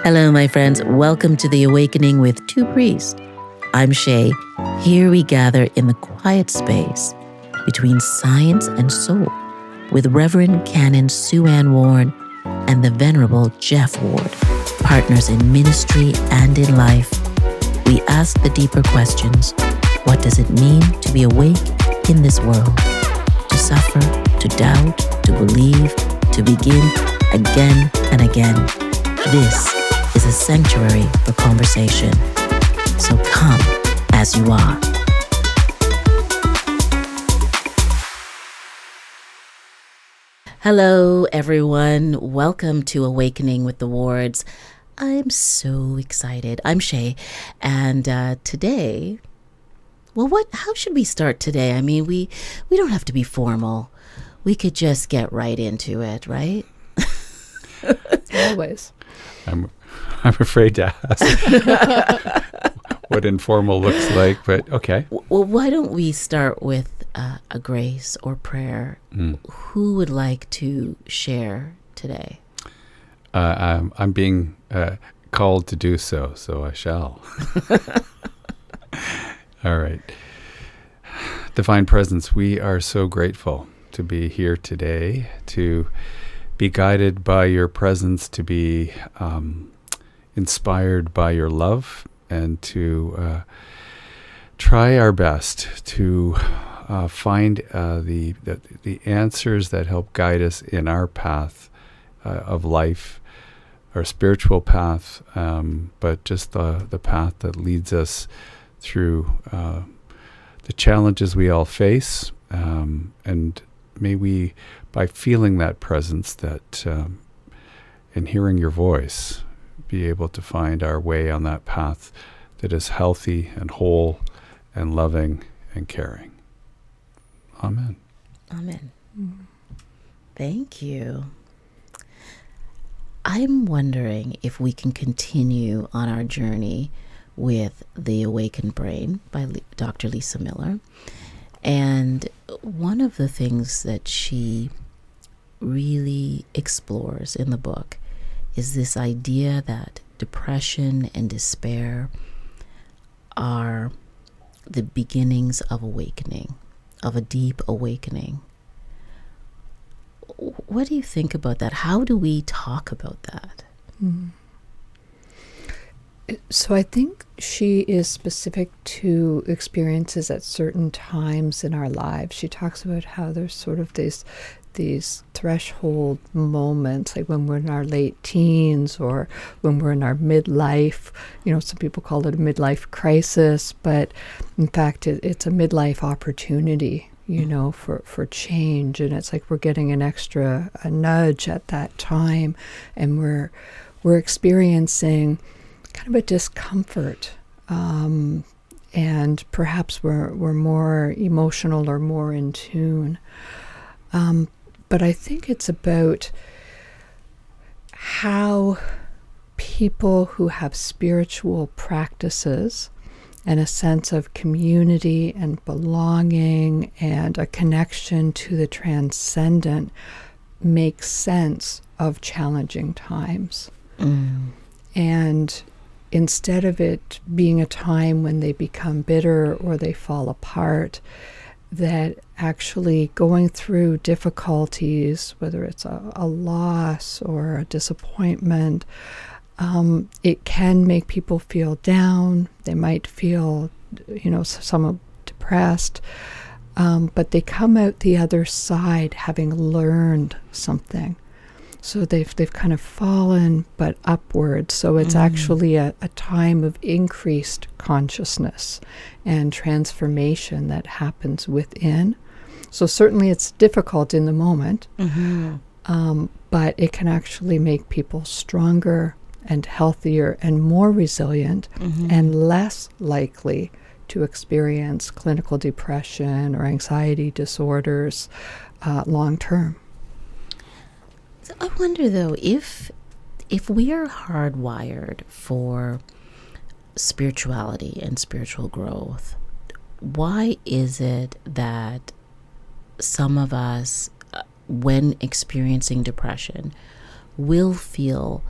Hello, my friends. Welcome to The Awakening with Two Priests. I'm Che. Here we gather in the quiet space between science and soul with Reverend Canon Sue-Ann Ward and the Venerable Jeff Ward, partners in ministry and in life. We ask the deeper questions. What does it mean to be awake in this world? To suffer, to doubt, to believe, to begin again and again. This is a sanctuary for conversation. So come as you are. Hello, everyone. Welcome to Awakening with the Wards. I'm so excited. I'm Che, and today, how should we start today? I mean, we don't have to be formal. We could just get right into it, right? Always. I'm afraid to ask what informal looks like, but okay. Well, why don't we start with a grace or prayer? Who would like to share today? I'm being called to do so, so I shall. All right. Divine Presence, we are so grateful to be here today, to be guided by your presence, to be inspired by your love, and to try our best to find the answers that help guide us in our path of life, our spiritual path, but just the path that leads us through the challenges we all face, and may we, by feeling that presence, that and hearing your voice, be able to find our way on that path that is healthy and whole and loving and caring. Amen. Amen. Thank you. I'm wondering if we can continue on our journey with The Awakened Brain by Dr. Lisa Miller. And one of the things that she really explores in the book is this idea that depression and despair are the beginnings of awakening, of a deep awakening. What do you think about that? How do we talk about that? So I think she is specific to experiences at certain times in our lives. She talks about how there's sort of these threshold moments, like when we're in our late teens or when we're in our midlife. You know, some people call it a midlife crisis, but in fact, it's a midlife opportunity, you know, for change. And it's like we're getting a nudge at that time, and we're experiencing kind of a discomfort, and perhaps we're more emotional or more in tune. But I think it's about how people who have spiritual practices and a sense of community and belonging and a connection to the transcendent make sense of challenging times. And instead of it being a time when they become bitter or they fall apart, that actually going through difficulties, whether it's a loss or a disappointment, it can make people feel down. They might feel, somewhat depressed, but they come out the other side having learned something. So they've kind of fallen, but upward. So it's actually a time of increased consciousness and transformation that happens within. So certainly it's difficult in the moment, but it can actually make people stronger and healthier and more resilient and less likely to experience clinical depression or anxiety disorders long term. I wonder, though, if we are hardwired for spirituality and spiritual growth, why is it that some of us, when experiencing depression, will feel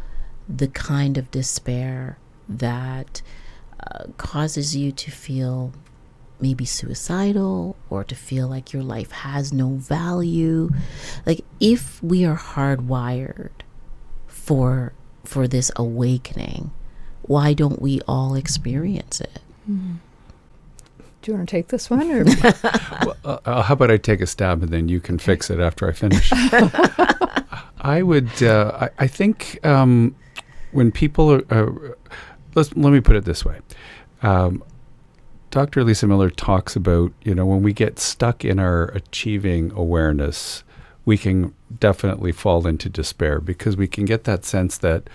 the kind of despair that causes you to feel maybe suicidal, or to feel like your life has no value. Like, if we are hardwired for this awakening, why don't we all experience it? Mm. Do you want to take this one? Or? Well, how about I take a stab and then you can fix it after I finish? I would, I think when people are, let me put it this way. Dr. Lisa Miller talks about, when we get stuck in our achieving awareness, we can definitely fall into despair, because we can get that sense that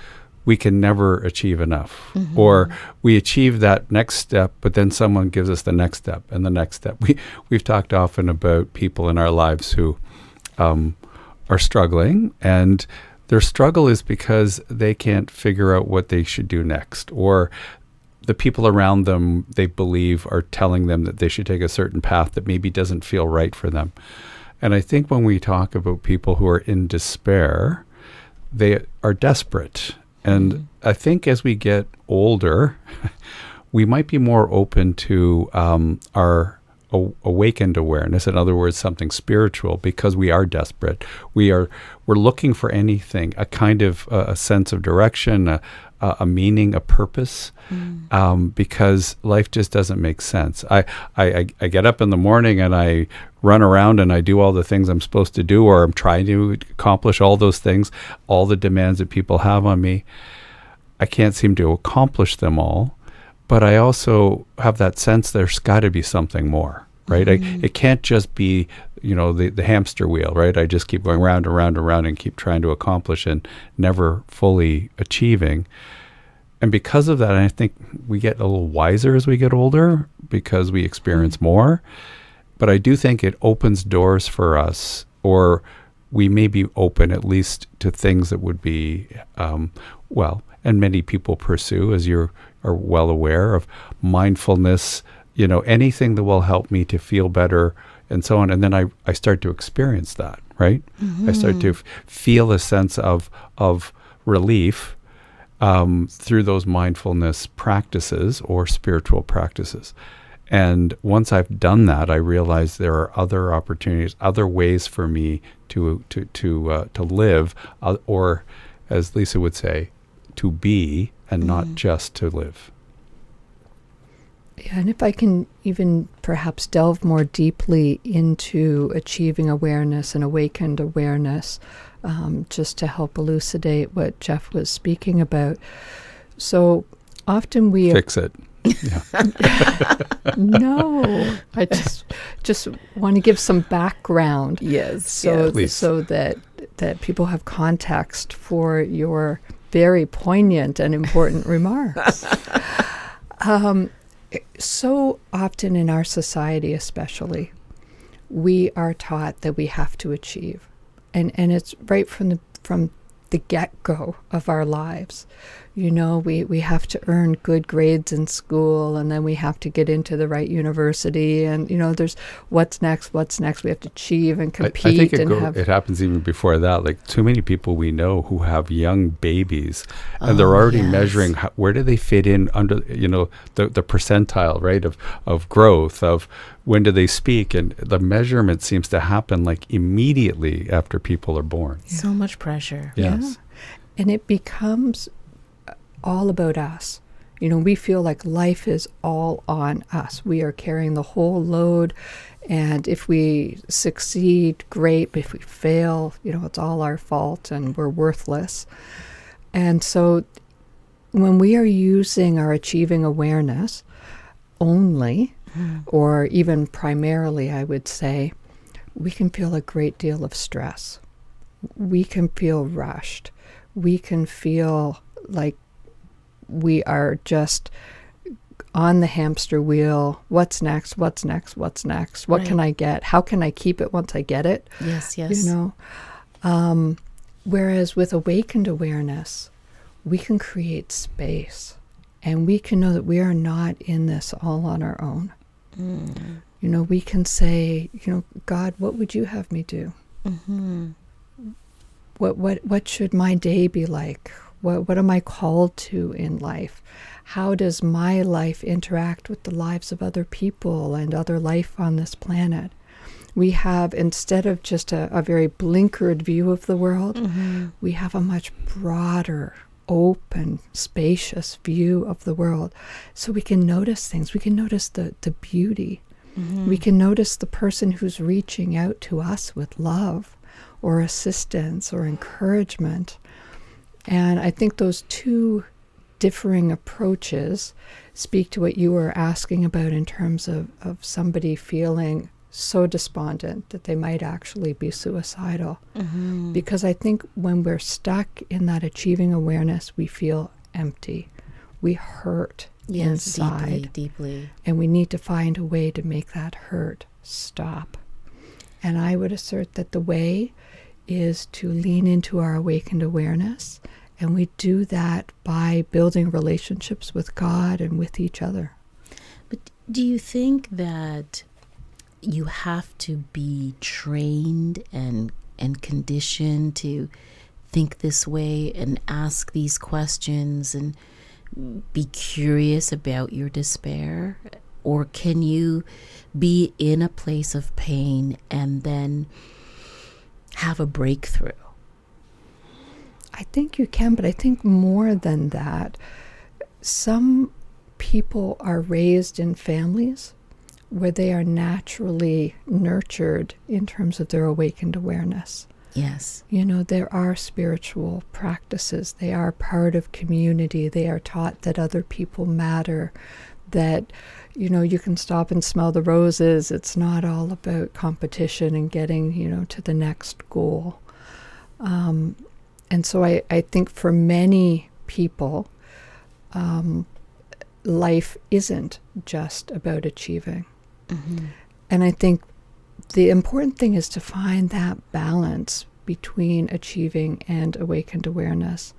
we can never achieve enough. Mm-hmm. Or we achieve that next step, but then someone gives us the next step and the next step. We've talked often about people in our lives who are struggling, and their struggle is because they can't figure out what they should do next, or the people around them, they believe, are telling them that they should take a certain path that maybe doesn't feel right for them. And I think when we talk about people who are in despair, they are desperate. And I think as we get older, we might be more open to our awakened awareness, in other words, something spiritual, because we are desperate. We're looking for anything, a kind of a sense of direction, a meaning, a purpose, because life just doesn't make sense. I get up in the morning and I run around and I do all the things I'm supposed to do, or I'm trying to accomplish all those things, all the demands that people have on me. I can't seem to accomplish them all, but I also have that sense there's got to be something more, right? It can't just be, the hamster wheel, right? I just keep going round and round and round and keep trying to accomplish and never fully achieving. And because of that, I think we get a little wiser as we get older, because we experience more. But I do think it opens doors for us, or we may be open at least to things that would be, and many people pursue, as you are well aware, of mindfulness, anything that will help me to feel better and so on. And then I start to experience that, right? Mm-hmm. I start to feel a sense of relief through those mindfulness practices or spiritual practices. And once I've done that, I realize there are other opportunities, other ways for me to live, or as Lisa would say, to be, and not just to live. Yeah, and if I can even perhaps delve more deeply into achieving awareness and awakened awareness, just to help elucidate what Jeff was speaking about. So often we fix it. Yeah. No, I just want to give some background. Yes. So that people have context for your very poignant and important remarks. So often in our society, especially, we are taught that we have to achieve, and it's right from the get-go of our lives. We have to earn good grades in school, and then we have to get into the right university, and there's what's next. We have to achieve and compete. I think it happens even before that. Like, too many people we know who have young babies, and they're already measuring where do they fit in under the percentile, right, of growth, of when do they speak, and the measurement seems to happen like immediately after people are born. Yeah. So much pressure. Yes. Yeah. And it becomes all about us. We feel like life is all on us. We are carrying the whole load, and if we succeed, great, but if we fail, it's all our fault and we're worthless. And so when we are using our achieving awareness only, or even primarily, I would say, we can feel a great deal of stress. We can feel rushed. We can feel like we are just on the hamster wheel. What's next? What right. Can I get? How can I keep it once I get it? Yes. Whereas with awakened awareness, we can create space, and we can know that we are not in this all on our own. We can say, God, what would you have me do? Mm-hmm. What should my day be like? What am I called to in life? How does my life interact with the lives of other people and other life on this planet? We have, instead of just a very blinkered view of the world, we have a much broader, open, spacious view of the world. So we can notice things. We can notice the beauty. We can notice the person who's reaching out to us with love or assistance or encouragement. And I think those two differing approaches speak to what you were asking about in terms of somebody feeling so despondent that they might actually be suicidal. Because I think when we're stuck in that achieving awareness, we feel empty. We hurt inside. Deeply. And we need to find a way to make that hurt stop. And I would assert that the way is to lean into our awakened awareness. And we do that by building relationships with God and with each other. But do you think that you have to be trained and conditioned to think this way and ask these questions and be curious about your despair? Or can you be in a place of pain and then have a breakthrough? I think you can, but I think more than that, some people are raised in families where they are naturally nurtured in terms of their awakened awareness. Yes. You know, there are spiritual practices. They are part of community. They are taught that other people matter, that, you know, you can stop and smell the roses. It's not all about competition and getting, you know, to the next goal. And so I think for many people, life isn't just about achieving. And I think the important thing is to find that balance between achieving and awakened awareness,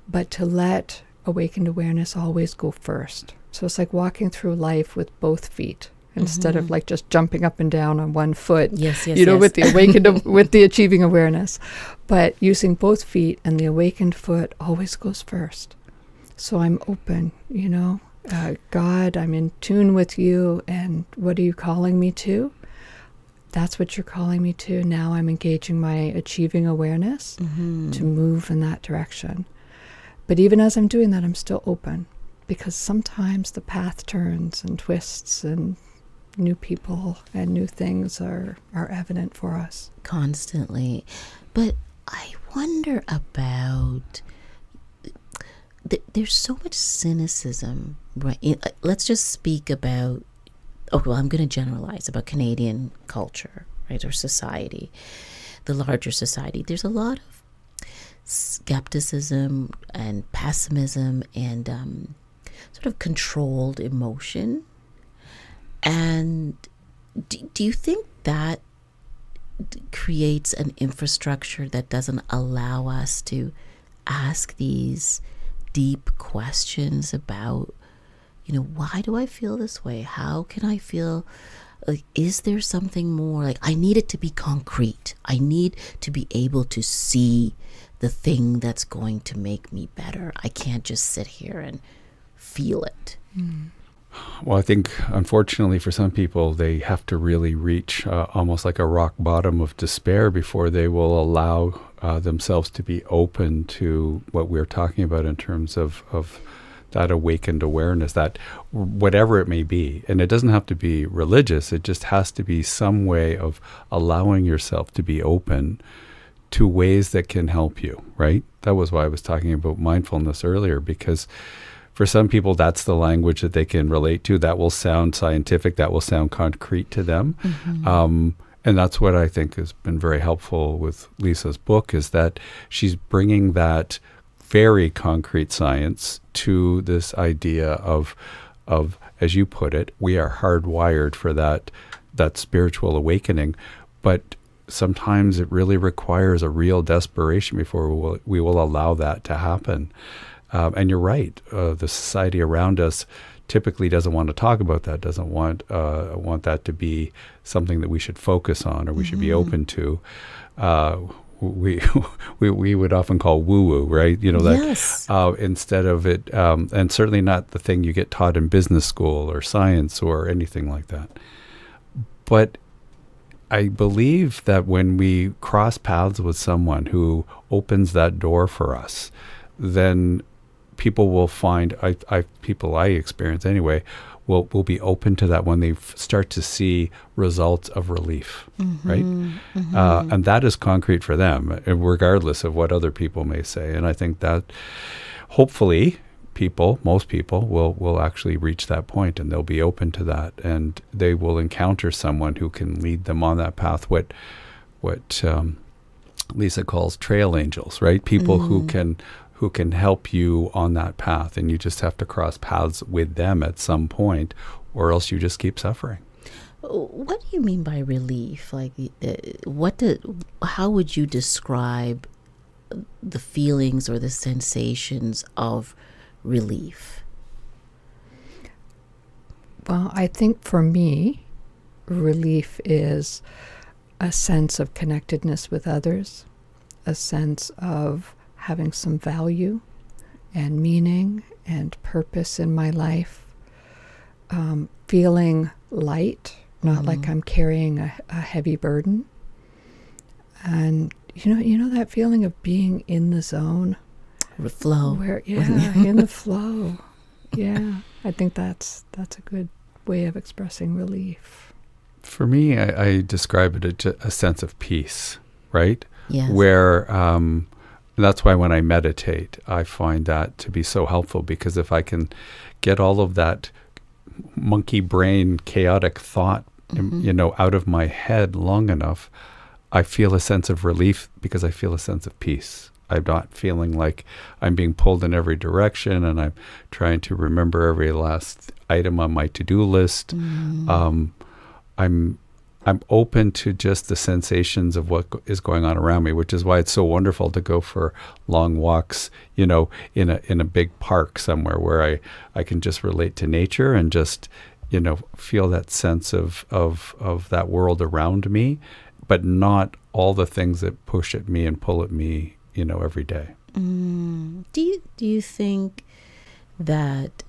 but to let awakened awareness always go first. So it's like walking through life with both feet instead of like just jumping up and down on one foot, with the awakened, with the achieving awareness, but using both feet, and the awakened foot always goes first. So I'm open, you know, God, I'm in tune with you, and what are you calling me to? That's what you're calling me to. Now I'm engaging my achieving awareness to move in that direction. But even as I'm doing that, I'm still open, because sometimes the path turns and twists, and new people and new things are evident for us. Constantly. But I wonder about, there's so much cynicism, right? Let's just speak about, I'm going to generalize about Canadian culture, right, or society, the larger society. There's a lot of skepticism and pessimism and sort of controlled emotion. And do you think that creates an infrastructure that doesn't allow us to ask these deep questions about, you know, why do I feel this way? How can I feel? Like, is there something more? Like, I need it to be concrete. I need to be able to see the thing that's going to make me better. I can't just sit here and feel it. Well, I think, unfortunately, for some people, they have to really reach almost like a rock bottom of despair before they will allow themselves to be open to what we're talking about in terms of that awakened awareness, that whatever it may be. And it doesn't have to be religious. It just has to be some way of allowing yourself to be open to ways that can help you, right? That was why I was talking about mindfulness earlier, because for some people, that's the language that they can relate to. That will sound scientific. That will sound concrete to them. And that's what I think has been very helpful with Lisa's book, is that she's bringing that very concrete science to this idea of, as you put it, we are hardwired for that spiritual awakening. But sometimes it really requires a real desperation before we will allow that to happen. And you're right. The society around us typically doesn't want to talk about that, doesn't want that to be something that we should focus on or we should be open to. we would often call woo-woo, right? Yes. Instead of it, and certainly not the thing you get taught in business school or science or anything like that. But I believe that when we cross paths with someone who opens that door for us, then people will find, people I experience anyway, will be open to that when they start to see results of relief, right? And that is concrete for them, regardless of what other people may say. And I think that hopefully most people will actually reach that point, and they'll be open to that, and they will encounter someone who can lead them on that path. What Lisa calls trail angels, right? People who can help you on that path, and you just have to cross paths with them at some point, or else you just keep suffering. What do you mean by relief? Like, how would you describe the feelings or the sensations of relief? Well, I think for me, relief is a sense of connectedness with others, a sense of having some value and meaning and purpose in my life, feeling light, not like I'm carrying a heavy burden. And you know that feeling of being in the zone, The flow. In the flow. Yeah, I think that's a good way of expressing relief. For me, I describe it as a sense of peace, right? Yes. Where that's why when I meditate, I find that to be so helpful, because if I can get all of that monkey brain chaotic thought, out of my head long enough, I feel a sense of relief, because I feel a sense of peace. I'm not feeling like I'm being pulled in every direction, and I'm trying to remember every last item on my to-do list. I'm open to just the sensations of what is going on around me, which is why it's so wonderful to go for long walks, in a big park somewhere where I can just relate to nature and just, feel that sense of that world around me, but not all the things that push at me and pull at me, every day. Do you think that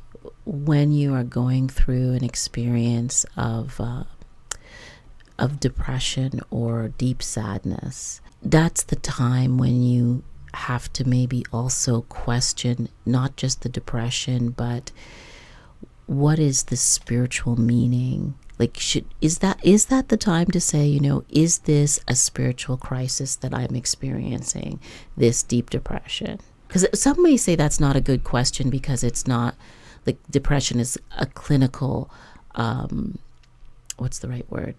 when you are going through an experience of depression or deep sadness, that's the time when you have to maybe also question not just the depression, but what is the spiritual meaning? Like, is that the time to say, is this a spiritual crisis that I'm experiencing, this deep depression? Because some may say that's not a good question, because it's not, like, depression is a clinical, what's the right word?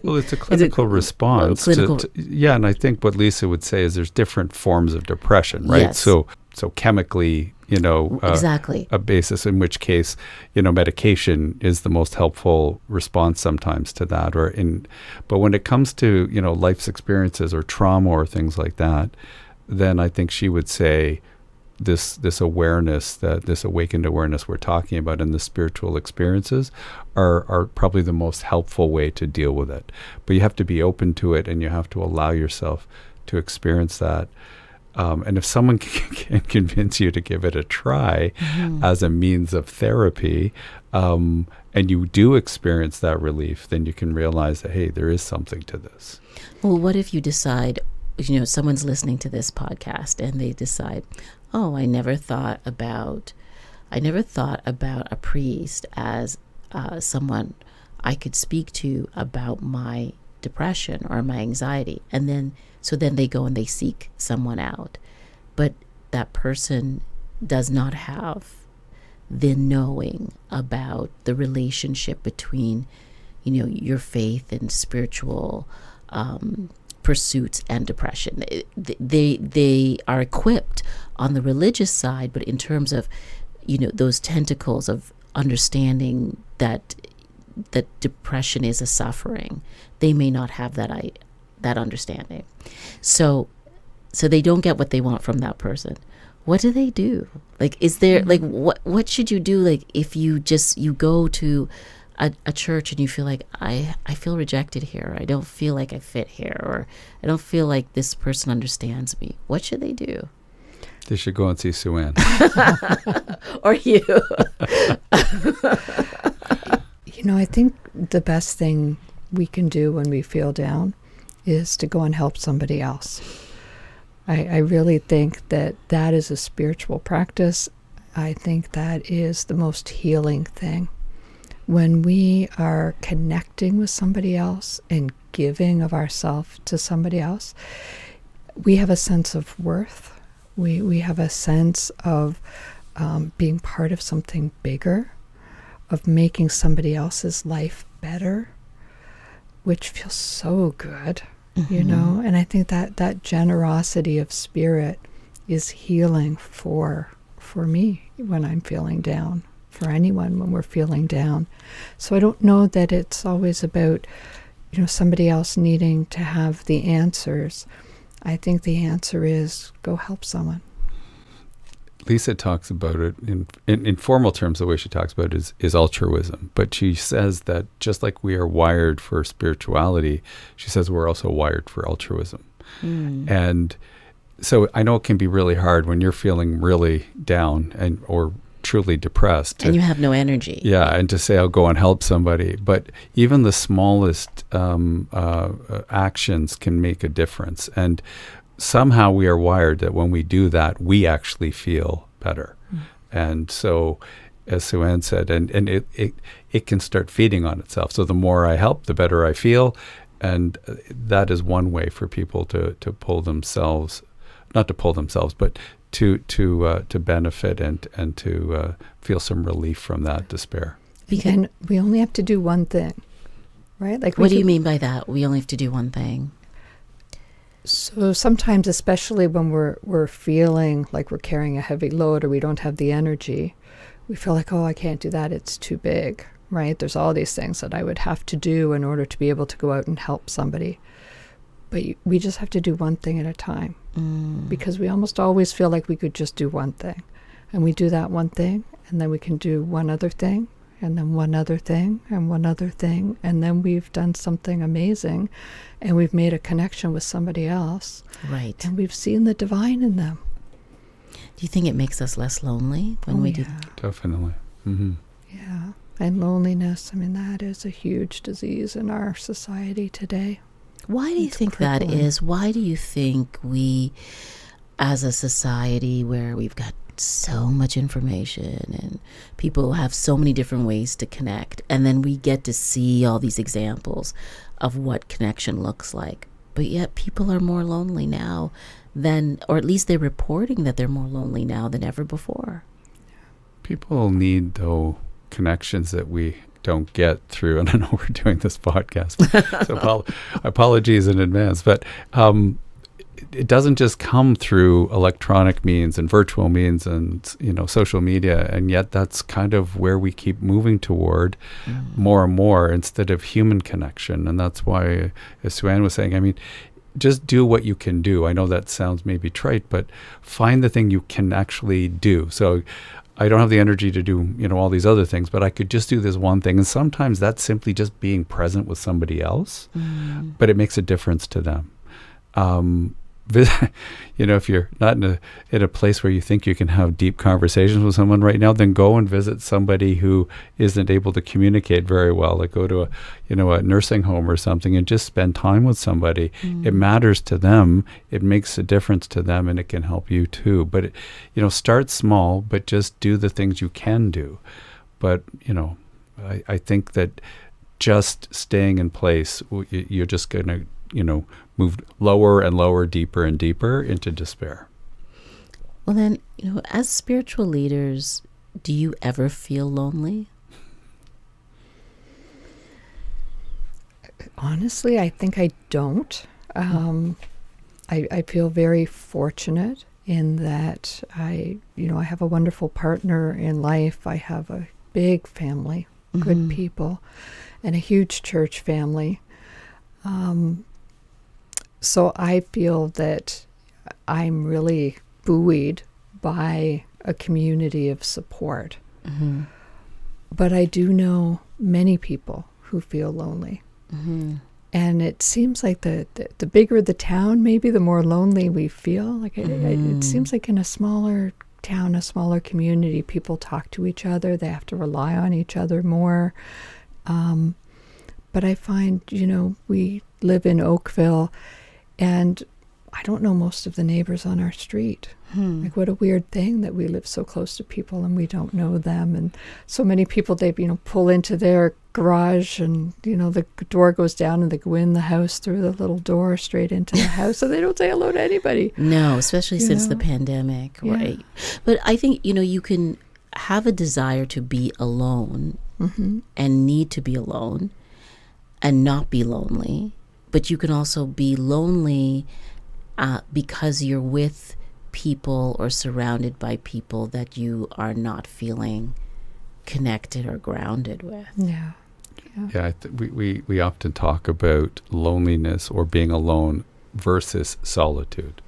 Well, it's a clinical response. And I think what Lisa would say is there's different forms of depression, right? Yes. So chemically, exactly. A basis, in which case, medication is the most helpful response sometimes to that. But when it comes to, life's experiences or trauma or things like that, then I think she would say this awareness, this awakened awareness we're talking about, and the spiritual experiences are probably the most helpful way to deal with it. But you have to be open to it, and you have to allow yourself to experience that. And if someone can convince you to give it a try as a means of therapy, and you do experience that relief, then you can realize that, hey, there is something to this. Well, what if you decide, someone's listening to this podcast and they decide, oh, I never thought about a priest as someone I could speak to about my depression or my anxiety. And then they go and they seek someone out. But that person does not have the knowing about the relationship between, your faith and spiritual pursuits and depression. They are equipped on the religious side, but in terms of, those tentacles of understanding that depression is a suffering, they may not have that understanding. So they don't get what they want from that person. What do they do? Like, is there like what should you do? Like, if you go to a church and you feel like, I feel rejected here. I don't feel like I fit here, or I don't feel like this person understands me. What should they do? They should go and see Sue-Ann. Or you. I think the best thing we can do when we feel down is to go and help somebody else. I really think that is a spiritual practice. I think that is the most healing thing. When we are connecting with somebody else and giving of ourselves to somebody else, we have a sense of worth. We have a sense of being part of something bigger, of making somebody else's life better, which feels so good, And I think that generosity of spirit is healing for me when I'm feeling down, for anyone when we're feeling down. So I don't know that it's always about, somebody else needing to have the answers. I think the answer is go help someone. Lisa talks about it in formal terms. The way she talks about it is altruism. But she says that just like we are wired for spirituality, she says we're also wired for altruism. And so I know it can be really hard when you're feeling really down or truly depressed. And you have no energy. Yeah, and to say, I'll go and help somebody. But even the smallest actions can make a difference. And somehow we are wired that when we do that, we actually feel better. And so, as Sue-Ann said, and it can start feeding on itself. So the more I help, the better I feel. And that is one way for people to pull themselves, not to pull themselves, but to benefit and to feel some relief from that despair. And we only have to do one thing, right? Like, what do you mean by that? We only have to do one thing. So sometimes, especially when we're feeling like we're carrying a heavy load or we don't have the energy, we feel like, oh, I can't do that. It's too big, right? There's all these things that I would have to do in order to be able to go out and help somebody. But we just have to do one thing at a time, because we almost always feel like we could just do one thing. And we do that one thing, and then we can do one other thing, and then one other thing, and one other thing. And then we've done something amazing, and we've made a connection with somebody else. Right. And we've seen the divine in them. Do you think it makes us less lonely when we do? Definitely. Mm-hmm. Yeah. And loneliness, that is a huge disease in our society today. Why do you think that is? Why do you think we, as a society where we've got so much information and people have so many different ways to connect, and then we get to see all these examples of what connection looks like, but yet people are more lonely now than, or at least they're reporting that they're more lonely now than ever before? People need, though, connections that we don't get through, and I know we're doing this podcast, so apologies in advance, but it doesn't just come through electronic means and virtual means and social media, and yet that's kind of where we keep moving toward more and more instead of human connection. And that's why, as Sue-Ann was saying, just do what you can do. I know that sounds maybe trite, but find the thing you can actually do. So I don't have the energy to do, all these other things, but I could just do this one thing. And sometimes that's simply just being present with somebody else, but it makes a difference to them. If you're not in a place where you think you can have deep conversations with someone right now, then go and visit somebody who isn't able to communicate very well. Like go to a nursing home or something and just spend time with somebody. It matters to them. It makes a difference to them, and it can help you too. But start small, but just do the things you can do. But I think that just staying in place, you're just going to move lower and lower, deeper and deeper into despair. Well then, as spiritual leaders, do you ever feel lonely? Honestly, I think I don't. I feel very fortunate in that I have a wonderful partner in life. I have a big family, good people, and a huge church family. So I feel that I'm really buoyed by a community of support. But I do know many people who feel lonely. Mm-hmm. And it seems like the bigger the town, maybe the more lonely we feel. Like it seems like in a smaller town, a smaller community, people talk to each other. They have to rely on each other more. But I find, we live in Oakville, and I don't know most of the neighbors on our street. Like, what a weird thing that we live so close to people and we don't know them. And so many people, they, pull into their garage and, the door goes down and they go in the house through the little door straight into the house. So they don't say hello to anybody. No, especially since the pandemic. Right. Yeah. But I think, you can have a desire to be alone and need to be alone and not be lonely. But you can also be lonely because you're with people or surrounded by people that you are not feeling connected or grounded with. Yeah. We often talk about loneliness or being alone versus solitude.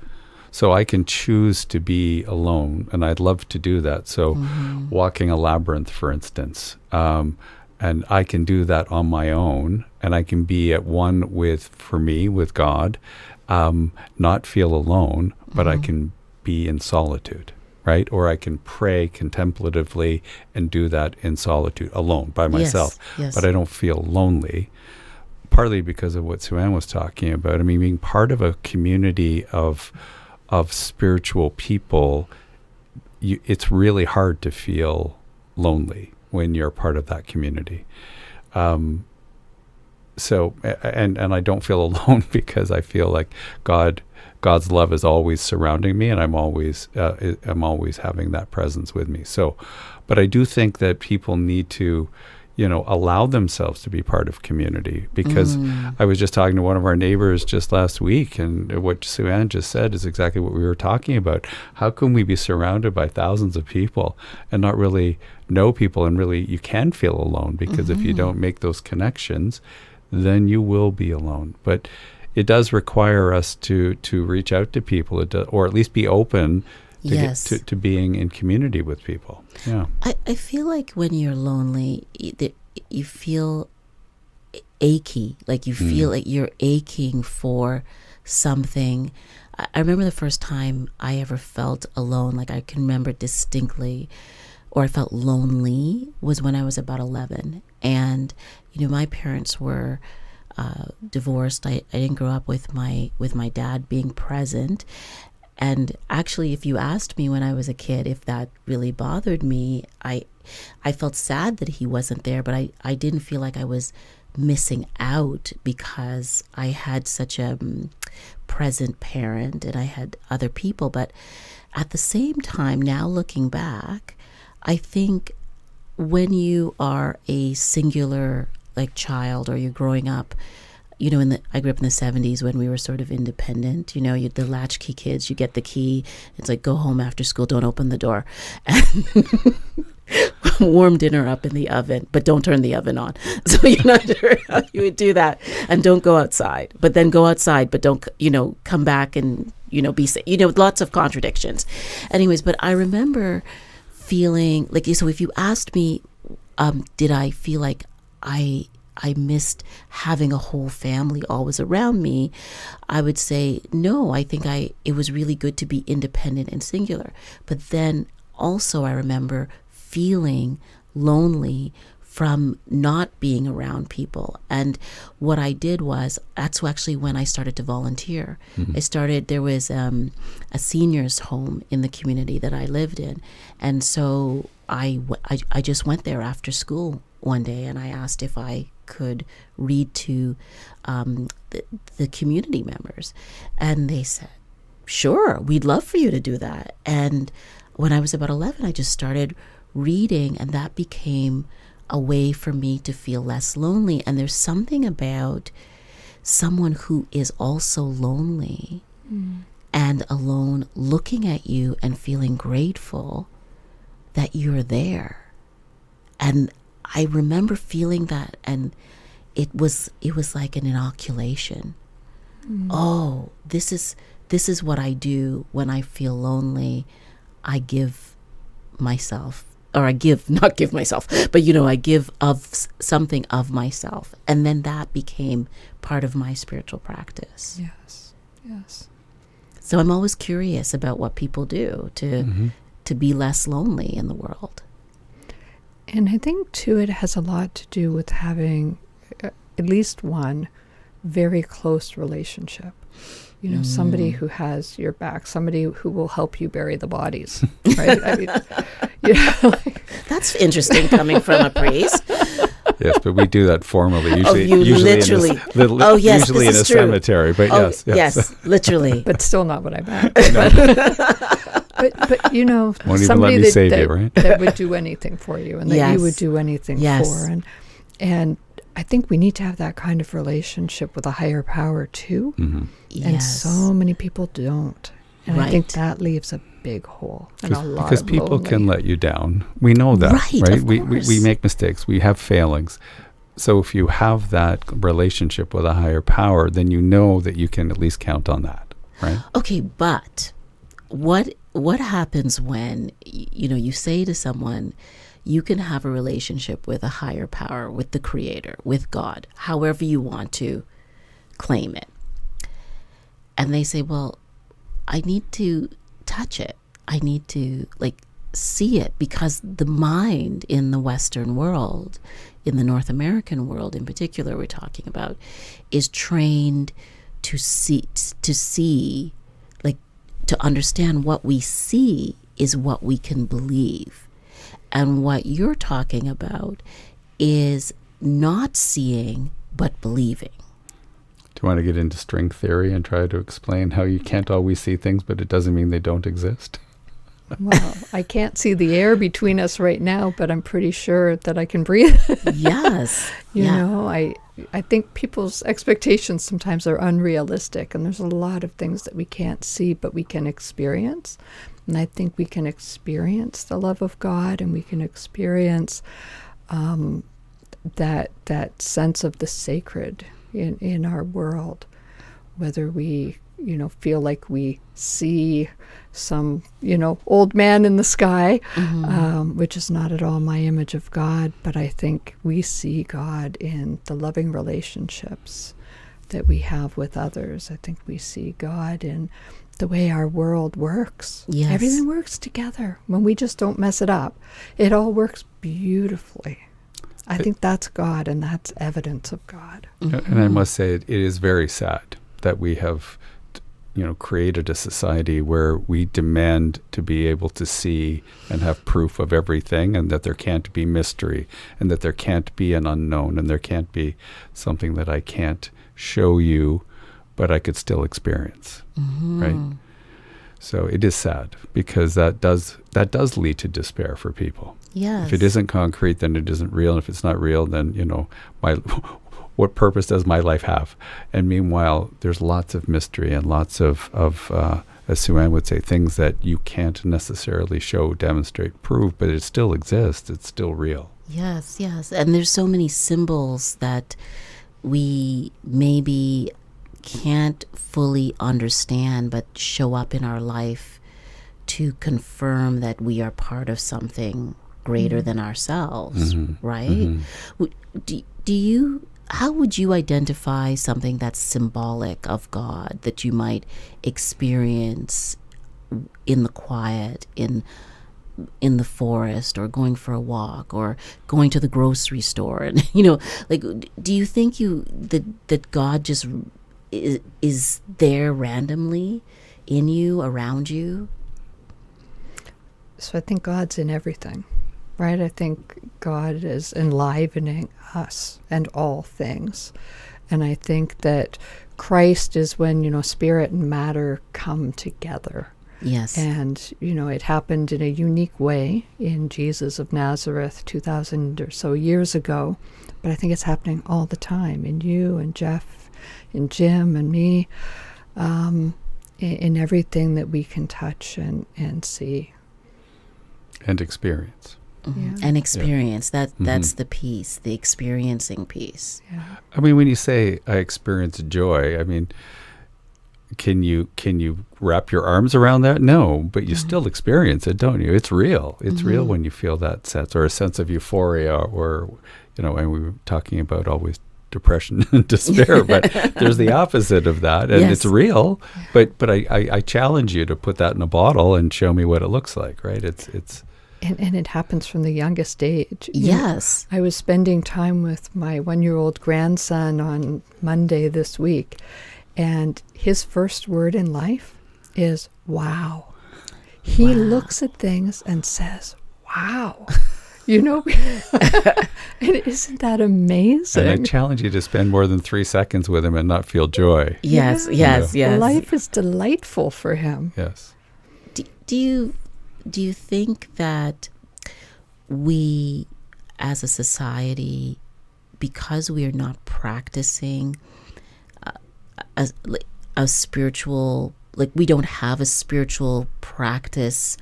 So I can choose to be alone, and I'd love to do that. So walking a labyrinth, for instance, and I can do that on my own, and I can be at one with God, not feel alone, but I can be in solitude, right? Or I can pray contemplatively and do that in solitude, alone, by myself. Yes. But I don't feel lonely, partly because of what Sue-Ann was talking about. I mean, being part of a community of spiritual people, it's really hard to feel lonely when you're part of that community. So, and I don't feel alone because I feel like God's love is always surrounding me, and I'm always having that presence with me. So, but I do think that people need to, allow themselves to be part of community, because I was just talking to one of our neighbors just last week, and what Sue-Ann just said is exactly what we were talking about. How can we be surrounded by thousands of people and not really know people, and really you can feel alone, because if you don't make those connections, then you will be alone. But it does require us to reach out to people, or at least be open to, Yes. to being in community with people. Yeah. I feel like when you're lonely, you feel achy, like you feel like you're aching for something. I remember the first time I ever felt alone, like I can remember distinctly, or I felt lonely, was when I was about 11. And, my parents were divorced. I didn't grow up with my dad being present. And actually, if you asked me when I was a kid if that really bothered me, I felt sad that he wasn't there, but I didn't feel like I was missing out, because I had such a present parent and I had other people. But at the same time, now looking back, I think when you are a singular child, or you're growing up, I grew up in the 70s when we were sort of independent, the latchkey kids, you get the key, it's like, go home after school, don't open the door, and warm dinner up in the oven, but don't turn the oven on. So you're not sure how you would do that. And don't go outside, but then go outside, but don't, come back and, be safe, lots of contradictions. Anyways, but I remember feeling like, so if you asked me, did I feel like I missed having a whole family always around me, I would say no. I think it was really good to be independent and singular. But then also I remember feeling lonely from not being around people. And what I did was, that's actually when I started to volunteer. There was a seniors home in the community that I lived in. And so I just went there after school one day, and I asked if I could read to the community members. And they said, sure, we'd love for you to do that. And when I was about 11, I just started reading, and that became a way for me to feel less lonely. And there's something about someone who is also lonely and alone looking at you and feeling grateful that you're there. And I remember feeling that, and it was like an inoculation. Oh, this is what I do when I feel lonely. I give myself or I give, not give myself, but, I give of something of myself. And then that became part of my spiritual practice. Yes. Yes. So I'm always curious about what people do to be less lonely in the world. And I think, too, it has a lot to do with having at least one very close relationship. Somebody who has your back, somebody who will help you bury the bodies, right? I mean, that's interesting coming from a priest. Yes, but we do that formally. Usually, literally. Usually in a cemetery. But yes, literally. But still not what I meant. But won't somebody even let me save you, right? that would do anything for you, and that you would do anything for, and I think we need to have that kind of relationship with a higher power too. Mm-hmm. And so many people don't. And I think that leaves a big hole and a lot because of people lonely. can let you down. We know that, right? We make mistakes. We have failings. So if you have that relationship with a higher power, then you know that you can at least count on that, right? Okay, but what happens when you say to someone, you can have a relationship with a higher power, with the Creator, with God, however you want to claim it. And they say, well, I need to touch it. I need to see it, because the mind in the Western world, in the North American world in particular we're talking about, is trained to see, to understand what we see is what we can believe. And what you're talking about is not seeing, but believing. Do you want to get into string theory and try to explain how you can't always see things, but it doesn't mean they don't exist? Well, I can't see the air between us right now, but I'm pretty sure that I can breathe. Yes. I think people's expectations sometimes are unrealistic, and there's a lot of things that we can't see, but we can experience. And I think we can experience the love of God, and we can experience that sense of the sacred in our world, whether we feel like we see some old man in the sky, which is not at all my image of God, but I think we see God in the loving relationships that we have with others. I think we see God in the way our world works. Yes. Everything works together. When we just don't mess it up, it all works beautifully. I think that's God, and that's evidence of God. And I must say, it is very sad that we have created a society where we demand to be able to see and have proof of everything, and that there can't be mystery, and that there can't be an unknown, and there can't be something that I can't show you, but I could still experience, right? So it is sad, because that does lead to despair for people. Yes. If it isn't concrete, then it isn't real. And if it's not real, then what purpose does my life have? And meanwhile, there's lots of mystery and lots of as Sue-Ann would say, things that you can't necessarily show, demonstrate, prove, but it still exists. It's still real. Yes, yes. And there's so many symbols that we maybe can't fully understand, but show up in our life to confirm that we are part of something greater than ourselves, right? How would you identify something that's symbolic of God that you might experience in the quiet, in the forest, or going for a walk, or going to the grocery store? And do you think that God just is there randomly in you, around you? So I think God's in everything, right? I think God is enlivening us and all things. And I think that Christ is when, spirit and matter come together. Yes. And, it happened in a unique way in Jesus of Nazareth 2,000 or so years ago. But I think it's happening all the time in you and Jeff, in Jim and me, in everything that we can touch and see. And experience. Yeah. And experience. That's the piece, the experiencing piece. Yeah. I mean, when you say I experience joy, I mean, Can you wrap your arms around that? No, but you still experience it, don't you? It's real. It's real when you feel that sense, or a sense of euphoria, or, and we were talking about always depression and despair, but there's the opposite of that, and it's real. But I challenge you to put that in a bottle and show me what it looks like, right? It's And it happens from the youngest age. Yes. I was spending time with my 1-year-old grandson on Monday this week, and his first word in life is wow. He looks at things and says, wow. And isn't that amazing? And I challenge you to spend more than 3 seconds with him and not feel joy. Yes. Life is delightful for him. Yes. Do you think that we as a society, because we are not practicing a spiritual, like we don't have a spiritual practice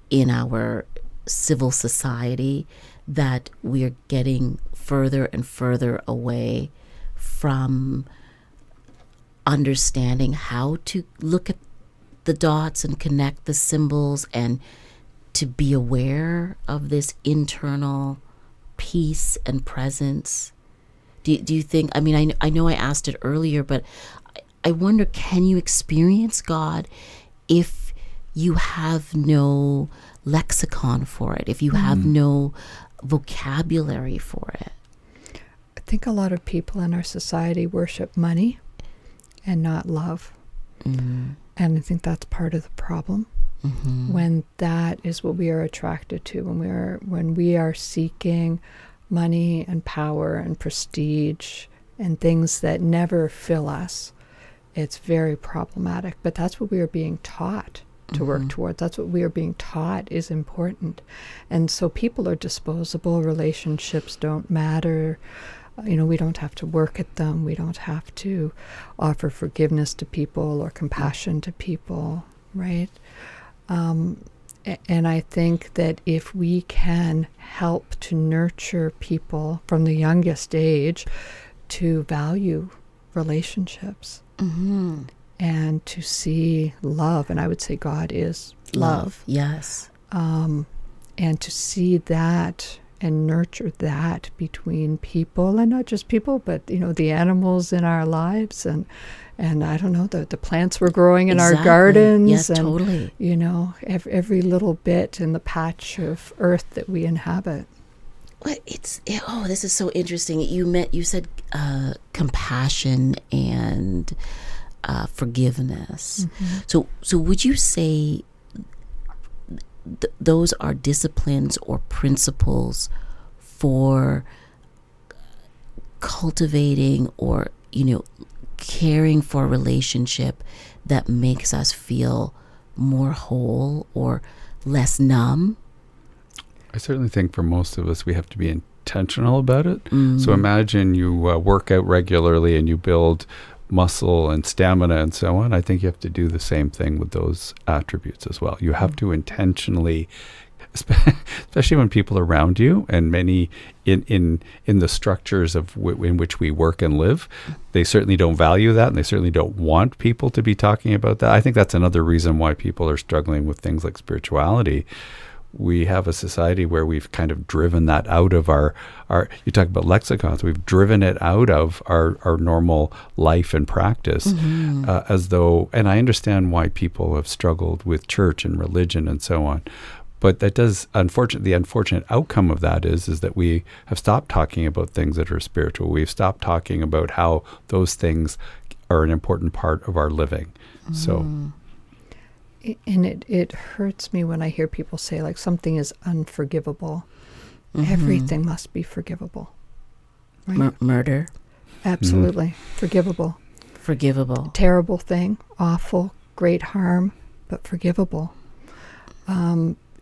in our civil society, that we are getting further and further away from understanding how to look at the dots and connect the symbols and to be aware of this internal peace and presence? Do you think, I mean, I know I asked it earlier, but I wonder, can you experience God if you have no lexicon for it, if you have no vocabulary for it? I think a lot of people in our society worship money and not love. And I think that's part of the problem. When that is what we are attracted to, when we are seeking money and power and prestige and things that never fill us, it's very problematic. But that's what we are being taught to work towards. That's what we are being taught is important. And so people are disposable. Relationships don't matter. We don't have to work at them. We don't have to offer forgiveness to people or compassion to people, right? And I think that if we can help to nurture people from the youngest age to value relationships and to see love, and I would say God is love. Yes. And to see that and nurture that between people, and not just people, but the animals in our lives, and I don't know, the plants we're growing in our gardens. Yes, and, totally. Every little bit in the patch of earth that we inhabit. Well, this is so interesting. You said compassion and forgiveness. So would you say those are disciplines or principles for cultivating or caring for a relationship that makes us feel more whole or less numb? I certainly think for most of us, we have to be intentional about it. So imagine you work out regularly and you build muscle and stamina and so on. I think you have to do the same thing with those attributes as well. You have to intentionally, especially when people around you, and many in the structures of in which we work and live, they certainly don't value that, and they certainly don't want people to be talking about that. I think that's another reason why people are struggling with things like spirituality. We have a society where we've kind of driven that out of our you talk about lexicons, we've driven it out of our normal life and practice, as though, and I understand why people have struggled with church and religion and so on. But that does, the unfortunate outcome of that is that we have stopped talking about things that are spiritual. We've stopped talking about how those things are an important part of our living. So. And it hurts me when I hear people say, like, something is unforgivable. Everything must be forgivable. Right? Murder? Absolutely. Forgivable. Forgivable. Terrible thing, awful, great harm, but forgivable.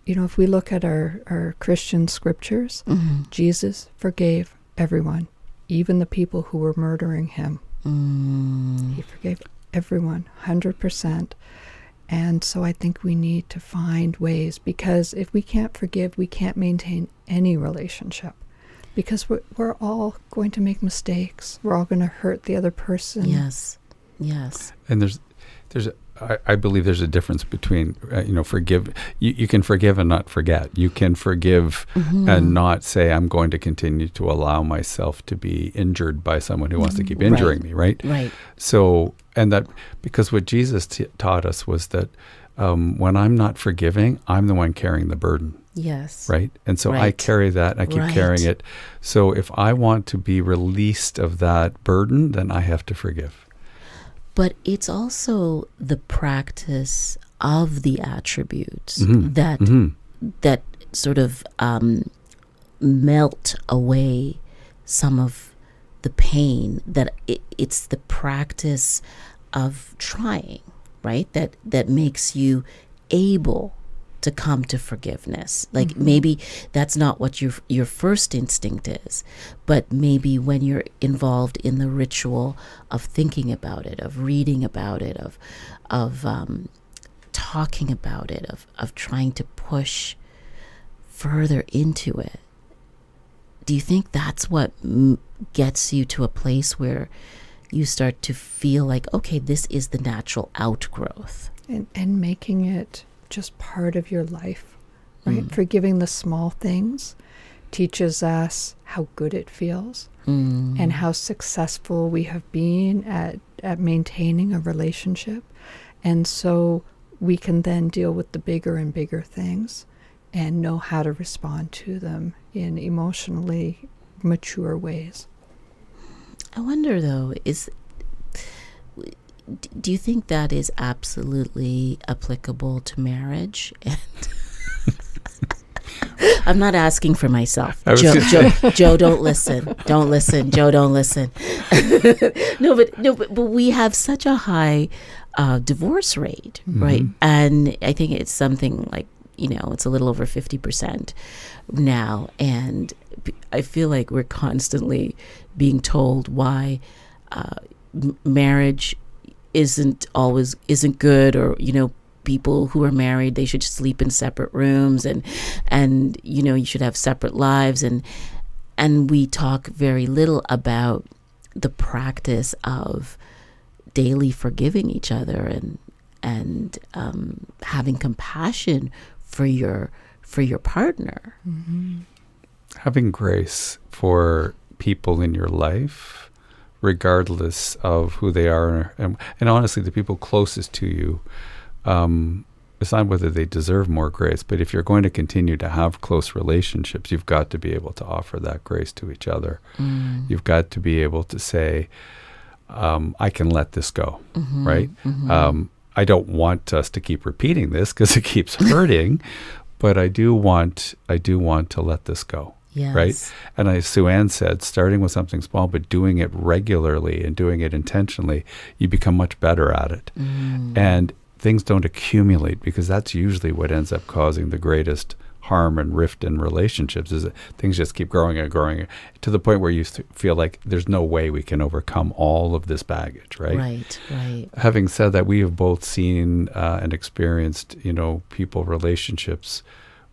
If we look at our Christian scriptures, Jesus forgave everyone, even the people who were murdering him. He forgave everyone, 100%. And so I think we need to find ways, because if we can't forgive, we can't maintain any relationship, because we're all going to make mistakes. We're all going to hurt the other person. Yes. And there's I believe there's a difference between, forgive. You can forgive and not forget. You can forgive and not say, I'm going to continue to allow myself to be injured by someone who wants to keep injuring me, right? Right. So, and that, because what Jesus taught us was that when I'm not forgiving, I'm the one carrying the burden. Yes. Right? And so I carry that, I keep carrying it. So if I want to be released of that burden, then I have to forgive. But it's also the practice of the attributes that sort of melt away some of the pain. That it's the practice of trying, right? That makes you able to come to forgiveness. Like maybe that's not what your first instinct is, but maybe when you're involved in the ritual of thinking about it, of reading about it, of talking about it, of trying to push further into it. Do you think that's what gets you to a place where you start to feel like, okay, this is the natural outgrowth? And making it just part of your life, right? Forgiving the small things teaches us how good it feels and how successful we have been at maintaining a relationship. And so we can then deal with the bigger and bigger things and know how to respond to them in emotionally mature ways. I wonder, though, do you think that is absolutely applicable to marriage? And I'm not asking for myself. Joe, don't listen. Don't listen. Joe, don't listen. No, but we have such a high divorce rate, right? And I think it's something like, it's a little over 50% now. And I feel like we're constantly being told why marriage isn't good, or people who are married, they should sleep in separate rooms, and you should have separate lives, and we talk very little about the practice of daily forgiving each other and having compassion for your partner. Having grace for people in your life, regardless of who they are, and honestly, the people closest to you, it's not whether they deserve more grace, but if you're going to continue to have close relationships, you've got to be able to offer that grace to each other. You've got to be able to say, I can let this go, right? I don't want us to keep repeating this because it keeps hurting, but I do want to let this go. Yes. Right? And as Sue-Ann said, starting with something small, but doing it regularly and doing it intentionally, you become much better at it. And things don't accumulate, because that's usually what ends up causing the greatest harm and rift in relationships, is that things just keep growing and growing to the point where you feel like there's no way we can overcome all of this baggage, right? Right. Having said that, we have both seen and experienced, relationships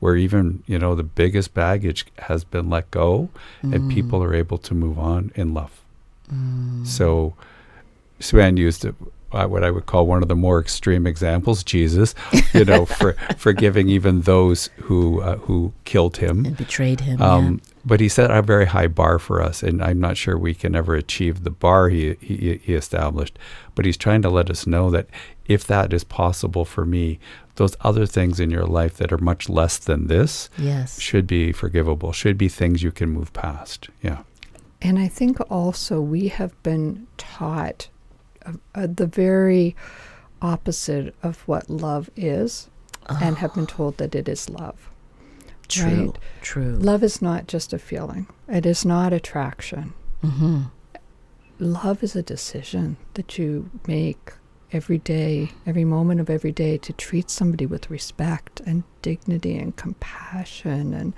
where even, the biggest baggage has been let go and people are able to move on in love. So Sue-Ann used what I would call one of the more extreme examples, Jesus, for forgiving even those who killed him. And betrayed him, But he set a very high bar for us, and I'm not sure we can ever achieve the bar he established. But he's trying to let us know that if that is possible for me, those other things in your life that are much less than this should be forgivable, should be things you can move past. Yeah. And I think also we have been taught the very opposite of what love is, and have been told that it is love. True. Love is not just a feeling. It is not attraction. Love is a decision that you make every day, every moment of every day, to treat somebody with respect and dignity and compassion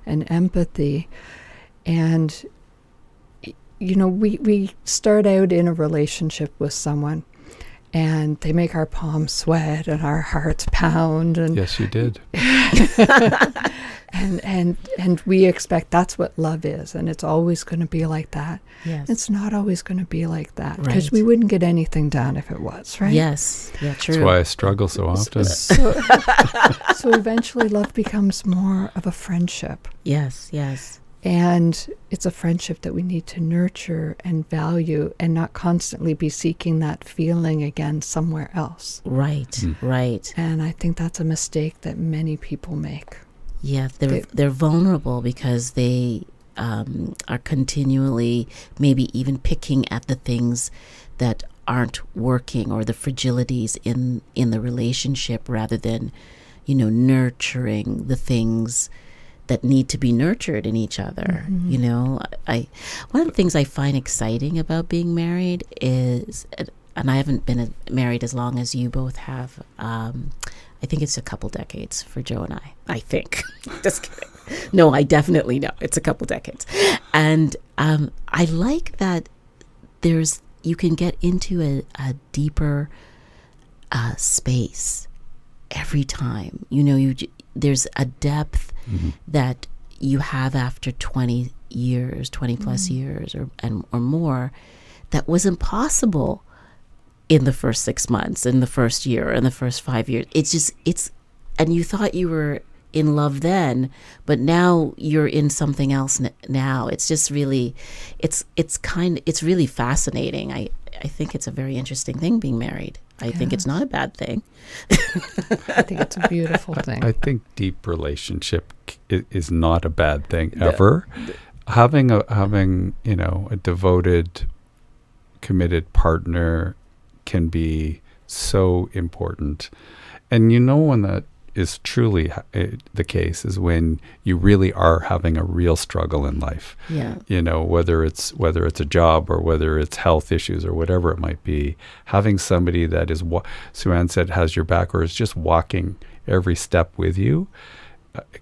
and empathy. And we start out in a relationship with someone, And they make our palms sweat and our hearts pound. And Yes, you did. and we expect that's what love is, and it's always going to be like that. Yes. It's not always going to be like that, Right. because we wouldn't get anything done if it was, right? Yes. Yeah, true. That's why I struggle so often. So eventually love becomes more of a friendship. Yes, yes. And it's a friendship that we need to nurture and value, and not constantly be seeking that feeling again somewhere else. Right, right. And I think that's a mistake that many people make. Yeah, they're vulnerable because they are continually maybe even picking at the things that aren't working, or the fragilities in the relationship, rather than, nurturing the things that need to be nurtured in each other. One of the things I find exciting about being married is, and I haven't been married as long as you both have, I think it's a couple decades for Joe and I think. Just kidding. No, I definitely know. It's a couple decades. And I like that you can get into a deeper space every time. There's a depth that you have after 20 plus years or more, that was impossible in the first 6 months, in the first year, in the first 5 years. And you thought you were in love then, but now you're in something else now. It's just really, it's really fascinating. I think it's a very interesting thing, being married. I think it's not a bad thing. I think it's a beautiful thing. I think deep relationship is not a bad thing ever. Having a devoted, committed partner can be so important. And when that is truly the case is when you really are having a real struggle in life. Yeah. Whether it's a job, or whether it's health issues, or whatever it might be, having somebody that is, Sue-Ann said, has your back, or is just walking every step with you,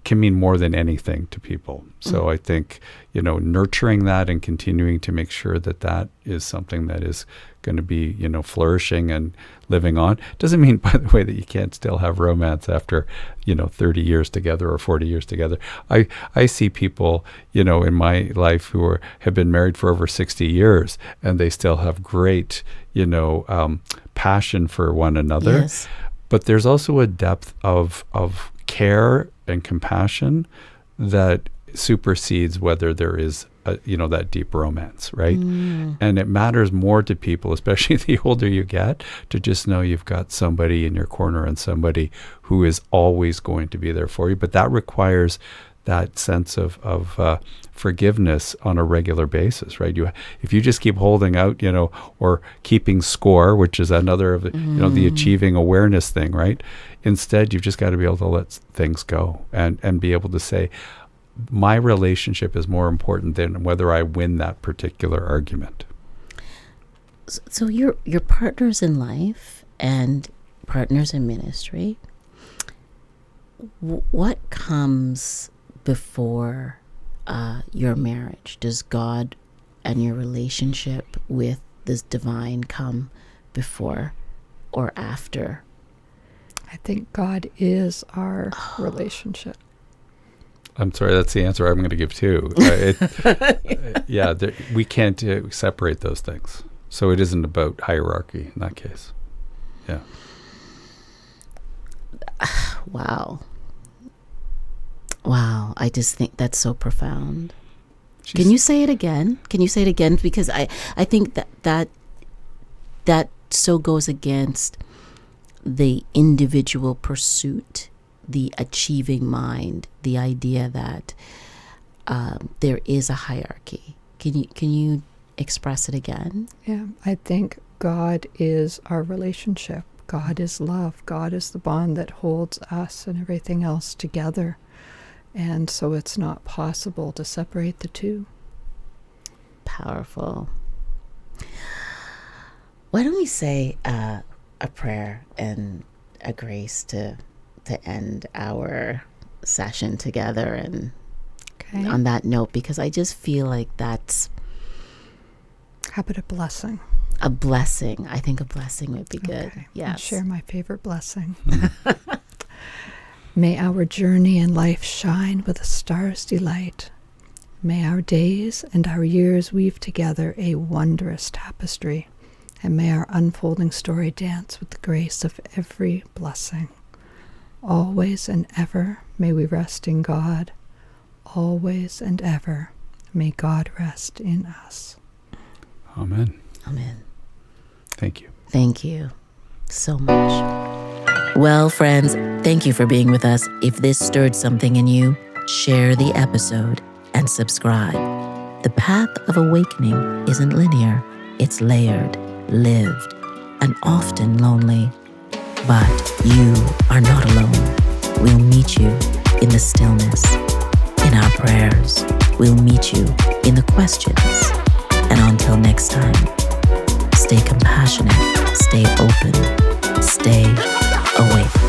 can mean more than anything to people. So I think, nurturing that and continuing to make sure that is something that is going to be, flourishing and living on. Doesn't mean, by the way, that you can't still have romance after, 30 years together or 40 years together. I see people, in my life who have been married for over 60 years, and they still have great, passion for one another. Yes. But there's also a depth of care and compassion that supersedes whether there is that deep romance, right? And it matters more to people, especially the older you get, to just know you've got somebody in your corner and somebody who is always going to be there for you. But that requires that sense of forgiveness on a regular basis, right? If you just keep holding out, or keeping score, which is another of the achieving awareness thing, right? Instead, you've just got to be able to let things go and be able to say, my relationship is more important than whether I win that particular argument. So your partners in life and partners in ministry, what comes before your marriage? Does God and your relationship with this divine come before or after? I think God is our relationship. I'm sorry, that's the answer I'm going to give too. We can't separate those things. So it isn't about hierarchy in that case. Yeah. Wow. I just think that's so profound. Can you say it again? Because I think that so goes against the individual pursuit, the achieving mind, the idea that there is a hierarchy. Can you express it again? Yeah, I think God is our relationship. God is love. God is the bond that holds us and everything else together. And so it's not possible to separate the two. Powerful. Why don't we say a prayer and a grace to end our session together, and Okay. on that note, because I just feel like that's... How about a blessing? A blessing. I think a blessing would be good. Okay. I'll Yes. share my favorite blessing. May our journey in life shine with a star's delight. May our days and our years weave together a wondrous tapestry. And may our unfolding story dance with the grace of every blessing. Always and ever may we rest in God. Always and ever may God rest in us. Amen. Amen. Thank you. Thank you so much. Well, friends, thank you for being with us. If this stirred something in you, share the episode and subscribe. The path of awakening isn't linear. It's layered, lived, and often lonely. But you are not alone. We'll meet you in the stillness, in our prayers. We'll meet you in the questions. And until next time, stay compassionate, stay open, stay awake.